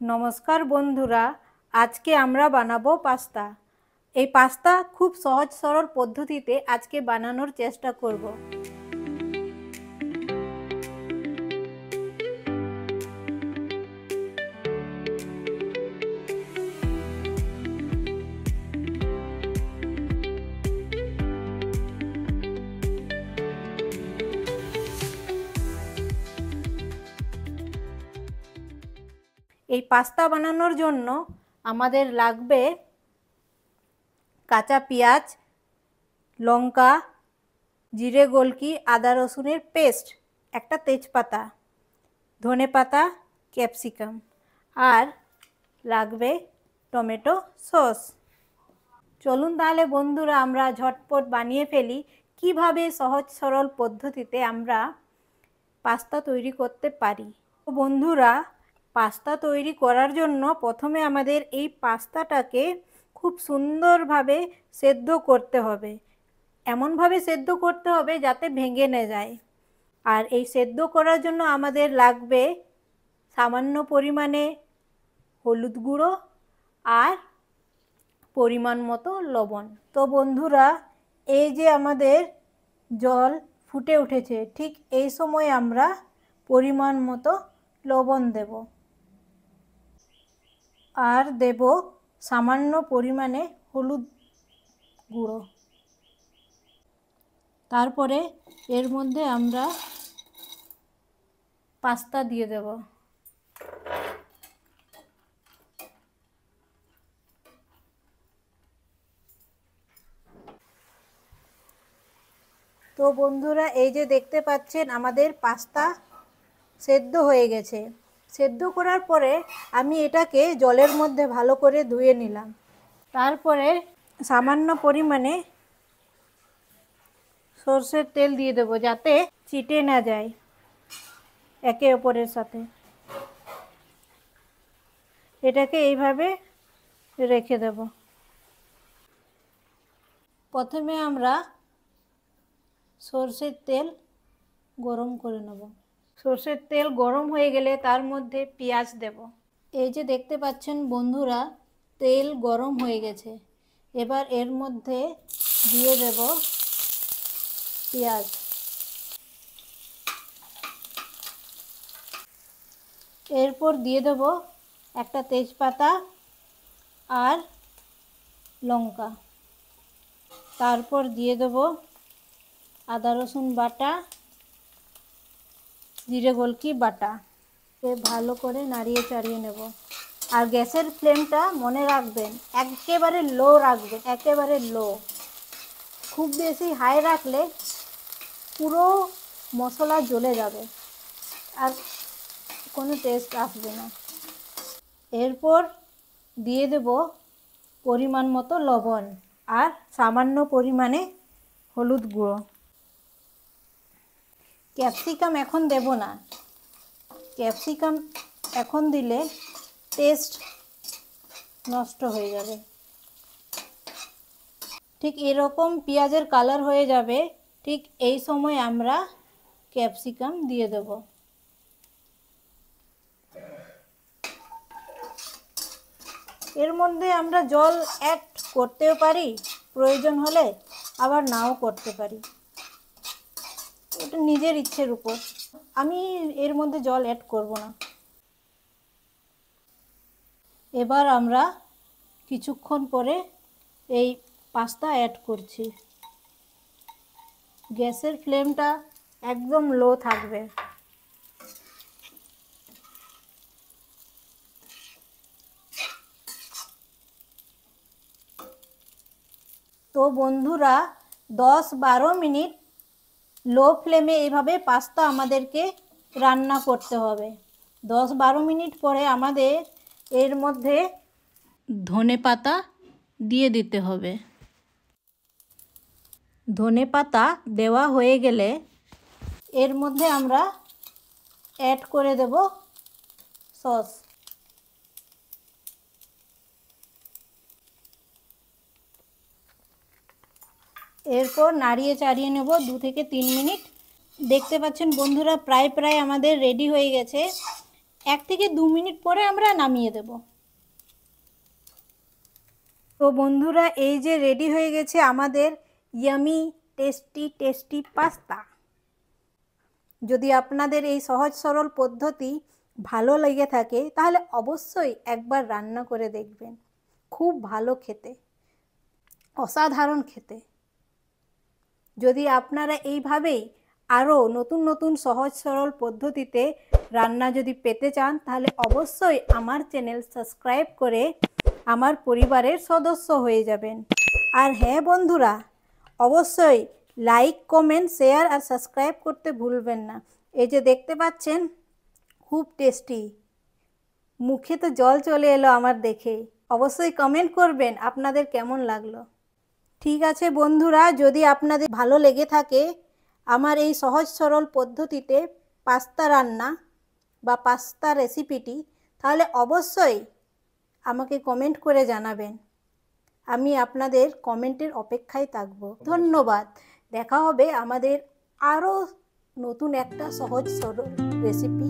নমস্কার বন্ধুরা, আজকে আমরা বানাবো পাস্তা। এই পাস্তা খুব সহজ সরল পদ্ধতিতে আজকে বানানোর চেষ্টা করব। এই পাস্তা বানানোর জন্য আমাদের লাগবে কাঁচা পেঁয়াজ, লঙ্কা, জিরে গোলকি, আদা রসুনের পেস্ট, একটা তেজপাতা, ধনেপাতা, ক্যাপসিকাম আর লাগবে টমেটো সস। চলুন তাহলে বন্ধুরা আমরা ঝটপট বানিয়ে ফেলি কিভাবে সহজ সরল পদ্ধতিতে আমরা পাস্তা তৈরি করতে পারি। বন্ধুরা, পাস্তা তৈরি করার জন্য প্রথমে আমাদের এই পাস্তাটাকে খুব সুন্দরভাবে সেদ্ধ করতে হবে। এমনভাবে সেদ্ধ করতে হবে যাতে ভেঙে না যায়। আর এই সেদ্ধ করার জন্য আমাদের লাগবে সামান্য পরিমাণে হলুদ গুঁড়ো আর পরিমাণ মতো লবণ। তো বন্ধুরা, এই যে আমাদের জল ফুটে উঠেছে, ঠিক এই সময় আমরা পরিমাণ মতো লবণ দেব আর দেব সামান্য পরিমাণে হলুদ গুঁড়ো। তারপরে এর মধ্যে আমরা পাস্তা দিয়ে দেব। তো বন্ধুরা, এই যে দেখতে পাচ্ছেন আমাদের পাস্তা সেদ্ধ হয়ে গেছে। সেদ্ধ করার পরে আমি এটাকে জলের মধ্যে ভালো করে ধুয়ে নিলাম। তারপরে সামান্য পরিমাণে সরষের তেল দিয়ে দেবো যাতে চিটে না যায় একে অপরের সাথে। এটাকে এইভাবে রেখে দেব। প্রথমে আমরা সরষের তেল গরম করে নেব। সরষের তেল গরম হয়ে গেলে তার মধ্যে পেঁয়াজ দেব। এই যে দেখতে পাচ্ছেন বন্ধুরা, তেল গরম হয়ে গেছে। এবার এর মধ্যে দিয়ে দেব পেঁয়াজ। এরপর দিয়ে দেব একটা তেজপাতা আর লঙ্কা। তারপর দিয়ে দেব আদা রসুন বাটা, জিরে গোলকি বাটা। ভালো করে নাড়িয়ে চাড়িয়ে নেব। আর গ্যাসের ফ্লেমটা মনে রাখবেন একেবারে লো রাখবেন, একেবারে লো। খুব বেশি হাই রাখলে পুরো মশলা জ্বলে যাবে আর কোনো টেস্ট আসবে না। এরপর দিয়ে দেব পরিমাণ মতো লবণ আর সামান্য পরিমাণে হলুদ গুঁড়ো। ক্যাপসিকাম এখন দেব না। ক্যাপসিকাম এখন দিলে টেস্ট নষ্ট হয়ে যাবে। ঠিক এরকম পেঁয়াজের কালার হয়ে যাবে, ঠিক এই সময় আমরা ক্যাপসিকাম দিয়ে দেব। এর মধ্যে আমরা জল অ্যাড করতেও পারি প্রয়োজন হলে, আবার নাও করতে পারি, ওটা নিজের ইচ্ছের উপর। আমি এর মধ্যে জল অ্যাড করব না। এবার আমরা কিছুক্ষণ পরে এই পাস্তা অ্যাড করছি। গ্যাসের ফ্লেমটা একদম লো থাকবে। তো বন্ধুরা, 10-12 মিনিট লো ফ্লেমে এইভাবে পাস্তা আমাদেরকে রান্না করতে হবে। 10-12 মিনিট পরে আমাদের এর মধ্যে ধনেপাতা দিয়ে দিতে হবে। ধনেপাতা দেওয়া হয়ে গেলে এর মধ্যে আমরা অ্যাড করে দেব সস। এরপর নাড়িয়ে চাড়িয়ে নেব 2 থেকে 3 মিনিট। দেখতে পাচ্ছেন বন্ধুরা, প্রায় আমাদের রেডি হয়ে গেছে। 1 থেকে 2 মিনিট পরে আমরা নামিয়ে দেব। তো বন্ধুরা, এই যে রেডি হয়ে গেছে আমাদের ইয়ামি টেস্টি পাস্তা। যদি আপনাদের এই সহজ সরল পদ্ধতি ভালো লেগে থাকে তাহলে অবশ্যই একবার রান্না করে দেখবেন। খুব ভালো খেতে, অসাধারণ খেতে। যদি আপনারা এইভাবেই আরও নতুন নতুন সহজ সরল পদ্ধতিতে রান্না যদি পেতে চান তাহলে অবশ্যই আমার চ্যানেল সাবস্ক্রাইব করে আমার পরিবারের সদস্য হয়ে যাবেন। আর হ্যাঁ বন্ধুরা, অবশ্যই লাইক, কমেন্ট, শেয়ার আর সাবস্ক্রাইব করতে ভুলবেন না। এই যে দেখতে পাচ্ছেন, খুব টেস্টি, মুখে তো জল চলে এলো আমার দেখে। অবশ্যই কমেন্ট করবেন আপনাদের কেমন লাগলো। ঠিক আছে বন্ধুরা, যদি আপনাদের ভালো লেগে থাকে আমার এই সহজ সরল পদ্ধতিতে পাস্তা রান্না বা পাস্তা রেসিপিটি, তাহলে অবশ্যই আমাকে কমেন্ট করে জানাবেন। আমি আপনাদের কমেন্টের অপেক্ষায় থাকব। ধন্যবাদ। দেখা হবে আমাদের আরও নতুন একটা সহজ সরল রেসিপি